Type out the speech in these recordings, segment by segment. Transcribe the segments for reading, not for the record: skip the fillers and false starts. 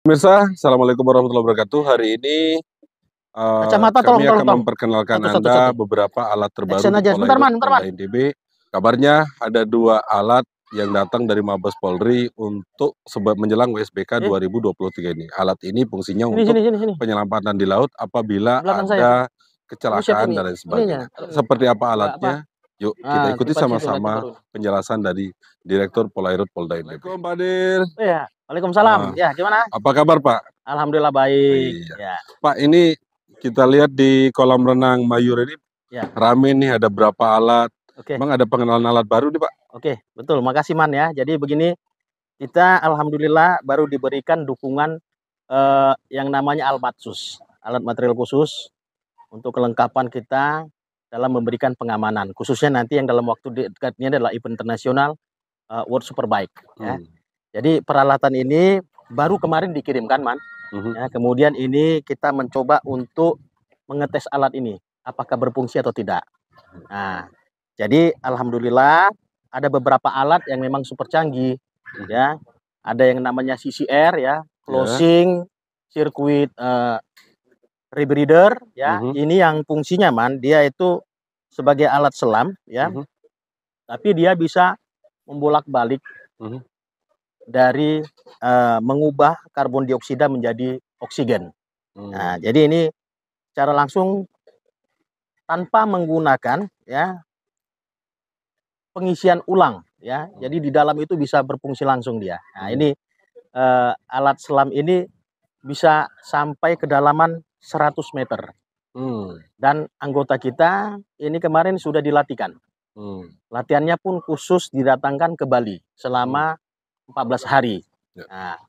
Pemirsa, Assalamualaikum warahmatullahi wabarakatuh. Hari ini Kacamata kami akan tolong. memperkenalkan Satu. Anda beberapa alat terbaru Action di aja. Bentar, Man. Polda NTB. Kabarnya ada 2 alat yang datang dari Mabes Polri untuk menjelang WSBK 2023 ini. Alat ini fungsinya untuk Sini. penyelamatan di laut apabila Belakang saya. ada kecelakaan dan lain sebagainya. Seperti apa alatnya? Yuk kita ikuti sama-sama penjelasan dari Direktur Polairut Polda NTB. Assalamualaikum Pak Dir. Iya, Waalaikumsalam. Ya, gimana? Apa kabar Pak? Alhamdulillah baik. Iya. Ya. Pak, ini kita lihat di kolam renang Mayur ini rame nih, ada berapa alat. Emang ada pengenalan alat baru nih Pak? Oke, betul. Makasih Man ya. Jadi begini, kita alhamdulillah baru diberikan dukungan yang namanya Almatsus, alat material khusus untuk kelengkapan kita dalam memberikan pengamanan. Khususnya nanti yang dalam waktu dekat ini adalah event internasional World Superbike. Ya. Jadi peralatan ini baru kemarin dikirimkan Man. Ya, kemudian ini kita mencoba untuk mengetes alat ini apakah berfungsi atau tidak. Nah, jadi alhamdulillah ada beberapa alat yang memang super canggih ya. Ada yang namanya CCR ya, closing circuit rebreather ya. Ini yang fungsinya Man, dia itu sebagai alat selam ya. Tapi dia bisa membolak-balik dari mengubah karbon dioksida menjadi oksigen. Nah, jadi ini secara langsung tanpa menggunakan ya pengisian ulang ya. Jadi di dalam itu bisa berfungsi langsung dia. Nah, ini alat selam ini bisa sampai kedalaman 100 meter. Dan anggota kita ini kemarin sudah dilatihkan. Latihannya pun khusus didatangkan ke Bali selama 14 hari. Nah,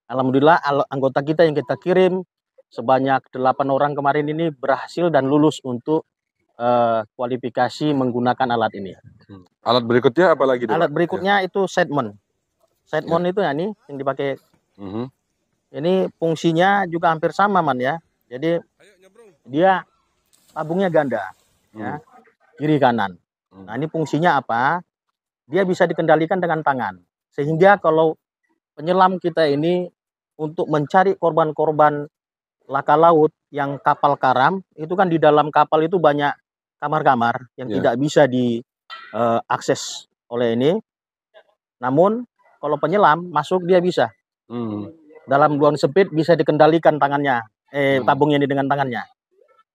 alhamdulillah anggota kita yang kita kirim sebanyak 8 orang kemarin ini berhasil dan lulus untuk kualifikasi menggunakan alat ini. Alat berikutnya apa lagi? Alat berikutnya itu sidemount. Sidemount itu ya nih yang dipakai. Ini fungsinya juga hampir sama Man ya. Jadi dia tabungnya ganda ya, kiri kanan. Nah, ini fungsinya apa? Dia bisa dikendalikan dengan tangan. Sehingga kalau penyelam kita ini untuk mencari korban-korban laka laut yang kapal karam, itu kan di dalam kapal itu banyak kamar-kamar yang tidak bisa diakses oleh ini. Namun kalau penyelam masuk dia bisa. Dalam ruang sempit bisa dikendalikan tangannya, tabungnya ini dengan tangannya.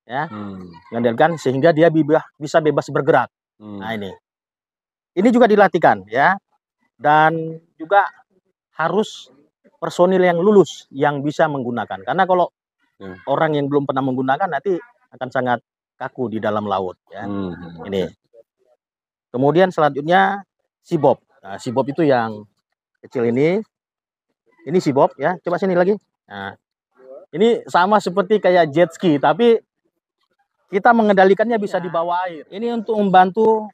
Ya. Kendalikan sehingga dia bisa bebas bergerak. Nah, ini juga dilatihkan ya. Dan juga harus personil yang lulus yang bisa menggunakan. Karena kalau orang yang belum pernah menggunakan nanti akan sangat kaku di dalam laut ya. Ini. Kemudian selanjutnya Seabob. Nah, Seabob itu yang kecil ini. Ini Seabob ya. Coba sini lagi. Nah, ini sama seperti kayak jet ski tapi kita mengendalikannya bisa di bawah air. Ini untuk membantu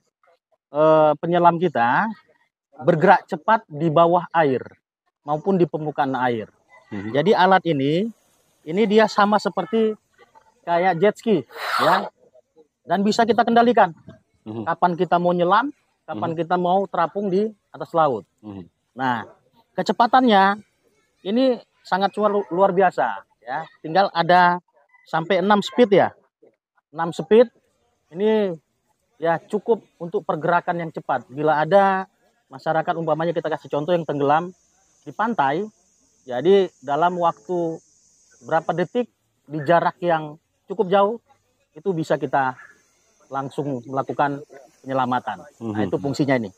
penyelam kita bergerak cepat di bawah air maupun di permukaan air. Jadi alat ini dia sama seperti kayak jet ski ya. Dan bisa kita kendalikan. Kapan kita mau nyelam, kapan kita mau terapung di atas laut. Nah, kecepatannya ini sangat luar biasa ya. Tinggal ada sampai 6 speed ya. 6 speed ini ya cukup untuk pergerakan yang cepat. Bila ada masyarakat umpamanya kita kasih contoh yang tenggelam di pantai, jadi dalam waktu berapa detik di jarak yang cukup jauh itu bisa kita langsung melakukan penyelamatan. Nah, itu fungsinya ini.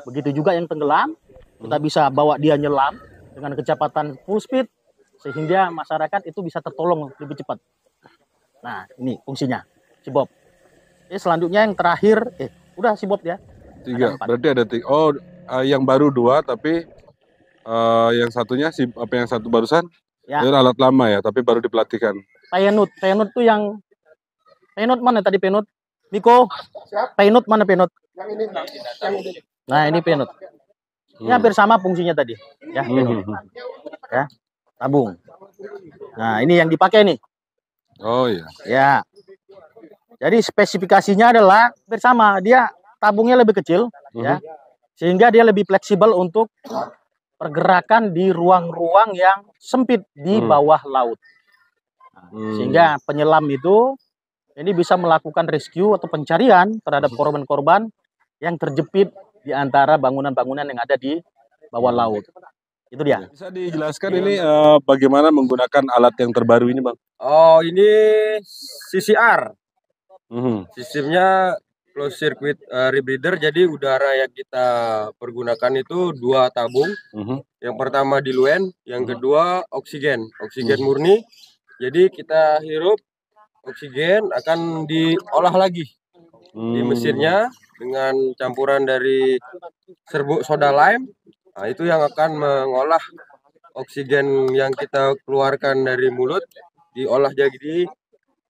Begitu juga yang tenggelam, kita bisa bawa dia nyelam dengan kecepatan full speed sehingga masyarakat itu bisa tertolong lebih cepat. Nah, ini fungsinya Seabob. Selanjutnya yang terakhir, udah Seabob ya. 3, berarti ada 3. Oh, yang baru 2 tapi yang satunya yang satu barusan itu alat lama ya, tapi baru dipelatihkan. Penut tuh yang penut mana tadi penut? Miko, penut mana penut? Yang ini. Nah, ini penut. Ini hampir sama fungsinya tadi, ya penut. Ya, tabung. Nah, ini yang dipakai nih. Oh iya. Ya. Jadi spesifikasinya adalah bersama, dia tabungnya lebih kecil ya. Sehingga dia lebih fleksibel untuk pergerakan di ruang-ruang yang sempit di bawah laut. Sehingga penyelam itu ini bisa melakukan rescue atau pencarian terhadap korban-korban yang terjepit di antara bangunan-bangunan yang ada di bawah laut. Itu dia. Bisa dijelaskan ini bagaimana menggunakan alat yang terbaru ini, Bang? Oh, ini CCR. Sistemnya closed circuit rebreather. Jadi udara yang kita pergunakan itu 2 tabung. Yang pertama diluent, yang kedua oksigen murni. Jadi kita hirup oksigen akan diolah lagi di mesinnya dengan campuran dari serbuk soda lime. Nah, itu yang akan mengolah oksigen yang kita keluarkan dari mulut, diolah jadi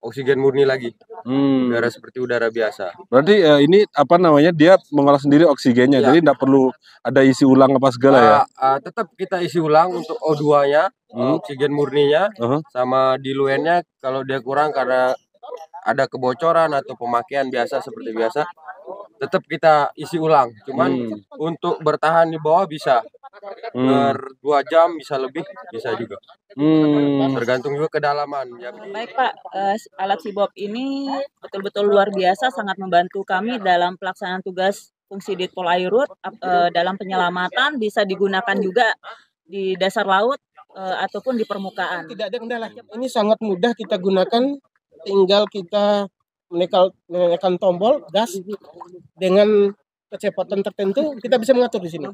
oksigen murni lagi. Udara seperti udara biasa. Berarti ini apa namanya, dia mengolah sendiri oksigennya, ya. Jadi tidak perlu ada isi ulang apa segala ya? Tetap kita isi ulang untuk O2-nya, oksigen murninya, sama diluennya kalau dia kurang karena ada kebocoran atau pemakaian biasa seperti biasa, tetap kita isi ulang. Cuman untuk bertahan di bawah bisa 2 jam, bisa lebih, bisa juga. Tergantung juga kedalaman. Baik Pak, alat SIBOP ini betul-betul luar biasa, sangat membantu kami dalam pelaksanaan tugas fungsi Ditpol Airut dalam penyelamatan, bisa digunakan juga di dasar laut ataupun di permukaan. Tidak ada kendala. Ini sangat mudah kita gunakan, tinggal kita menekan tombol gas dengan kecepatan tertentu, kita bisa mengatur di sini.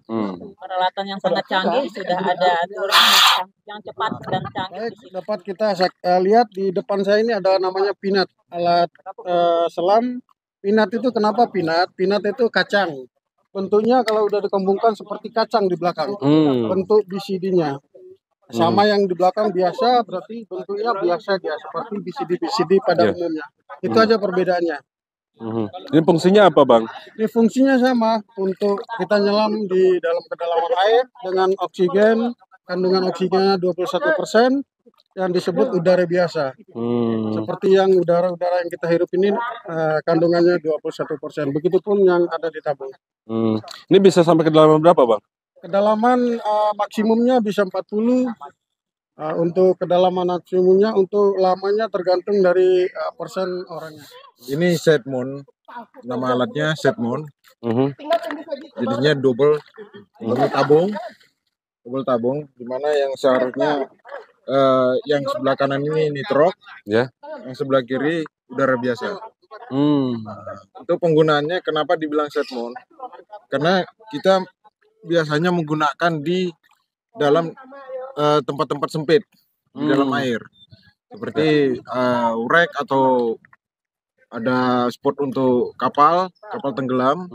Peralatan yang sangat canggih, sudah ada aturan yang cepat dan canggih. Baik, dapat kita lihat di depan saya ini ada namanya pinat, alat selam. Pinat itu kenapa pinat? Pinat itu kacang. Bentuknya kalau udah dikembangkan seperti kacang di belakang. Bentuk BCD-nya. Sama yang di belakang biasa, berarti bentuknya biasa dia, seperti BCD pada umumnya. Itu aja perbedaannya. Ini fungsinya apa, Bang? Ini fungsinya sama, untuk kita nyelam di dalam kedalaman air dengan oksigen, kandungan oksigennya 21%, yang disebut udara biasa. Seperti yang udara-udara yang kita hirup ini kandungannya 21%. Begitupun yang ada di tabung. Ini bisa sampai kedalaman berapa, Bang? Kedalaman maksimumnya bisa 40. Untuk kedalaman maksimumnya, untuk lamanya tergantung dari persen orangnya. Ini Sedmon, nama alatnya Sedmon. Jadinya double tabung, dimana yang seharusnya yang sebelah kanan ini nitrok, yang sebelah kiri udara biasa. Untuk penggunaannya kenapa dibilang Sedmon? Karena kita biasanya menggunakan di dalam tempat-tempat sempit di dalam air, seperti wreck atau ada spot untuk kapal tenggelam,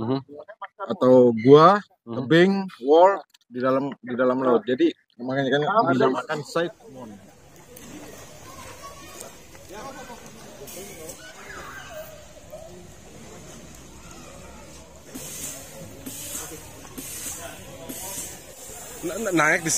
atau gua, tebing, wall di dalam laut. Jadi makanya kan dinamakan Sedmon. Naik di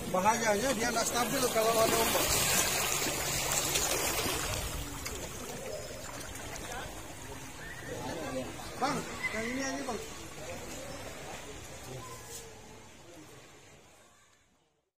Bahayanya dia nggak stabil kalau ada ombak. Bang, yang ini aja bang.